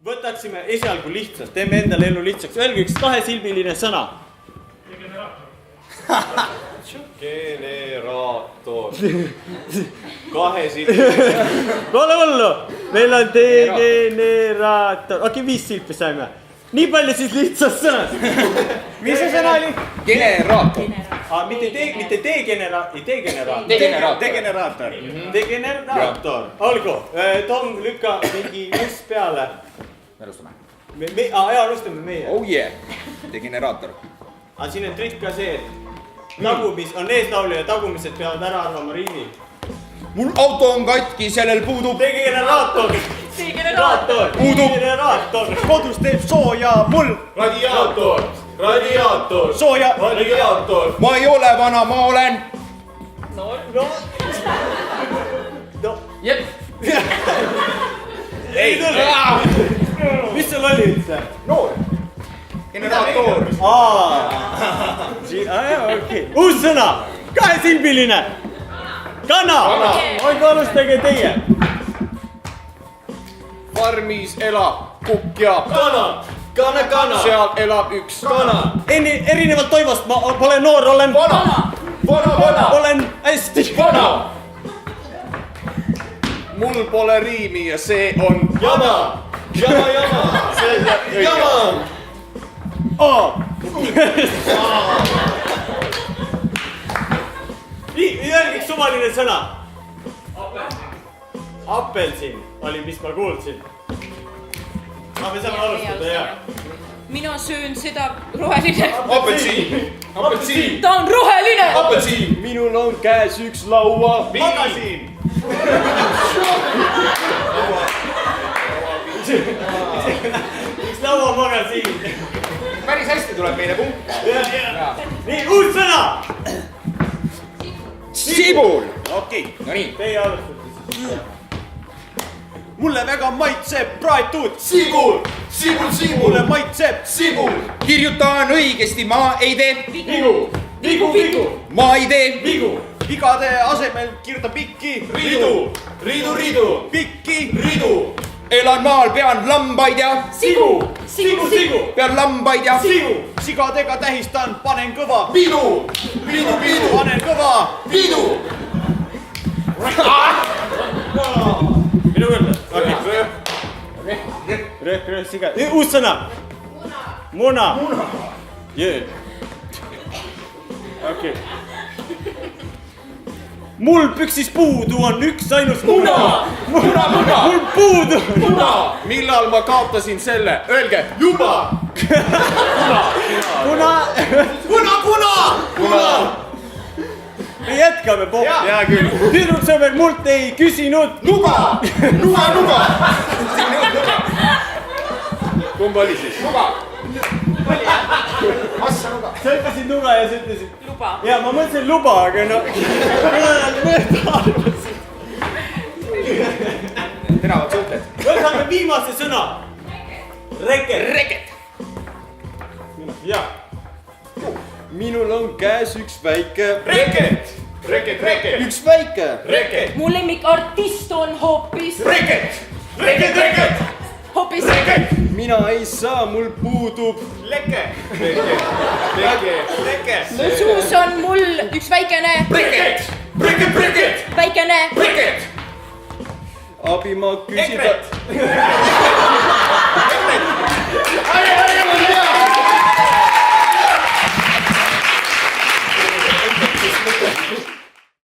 võtaksime esialgu lihtsalt, teeme endale elu lihtsaks. Öelge üks kahesilbiline sõna. Generaator. Kahesilbiline. Pole hullu. Meil on degeneraator. Okei, 5 silpi saime. Nii palju siis lihtsast sõnast. Mis see sõna oli? Generaator. Mitte degeneraator. Degeneraator. Degeneraator. Olgu. Tom, lükka mingi just peale. Alustame. Alustame meie. Oh yeah. Degeneraator. Aga siin on trikk ka see, et tagumis on eeslaulja ja tagumised peavad ära arvama riimi. Mul auto on katki, sellel puudub Degeneraator. Degeneraator. Kodus teeb sooja mul. Radiaator. Radiaator. Sooja. Radiaator. Ma ei ole vana, ma olen. No. Jep. Ei tule. Mis sul oli üldse? Noor. Generaator. Okei. Uus sõna. Kahesilbiline. Kana. Oiga, alustage teie. Farmis elab kukja. Kana. Seal elab üks kana. Erinevalt Toivost, ma pole noor, olen Vana. olen hästi Vana. Mul pole riimi ja see on jama. Jama. Öelge üks suvaline sõna. Apelsin oli, mis ma kuulsin. Me saame alustada, jah. Mina söön seda roheline. Apelsiin. Ta on roheline. Apelsiin. Minul on käes üks laua magasiin. Üks laua magasiin. Päris hästi tuleb meile punkt. Nii, uus sõna. Sibul. Okei. No nii. Teie alustate siis. Mulle väga maitseb praetud. Sibul. Mulle maitseb. Sibul. Kirjutan õigesti, ma ei tee. Vigu. Ma ei tee. Vigade asemel kirjuta pikki. Ridu. Pikki. Ridu. Elan maal, pean lambaid ja. Sigu. Pean lambaid ja. Sigadega tähistan, panen kõva. Pidu. Panen kõva. Pidu. Minu kõrda. Rõhk, siga. Uus sõna. Muna. Jee. Okei. Mul püksis puudu on üks ainus muna. Mul puudu. Millal ma kaotasin selle? Öelge. Juba. Kuna. Me jätkame, Bob. Hea küll. Tüdruksõber mult ei küsinud. Nuga. Kumb oli siis? Nuga. Massa nuga. Sa ütlesid nuga ja sa ütlesid. Luba. Ja ma mõtlesin luba, aga no. Teravad suhted. Võtame viimase sõna. Reket. Jah. Minul on käes üks väike. Reket. Üks väike. Reket. Mu lemmikartist on hoopis. Reket. Hoopis. Mina ei saa, mul puudub. Leke. Suus on mul üks väikene. Reket. Väikene. Reket. Abi ma küsida.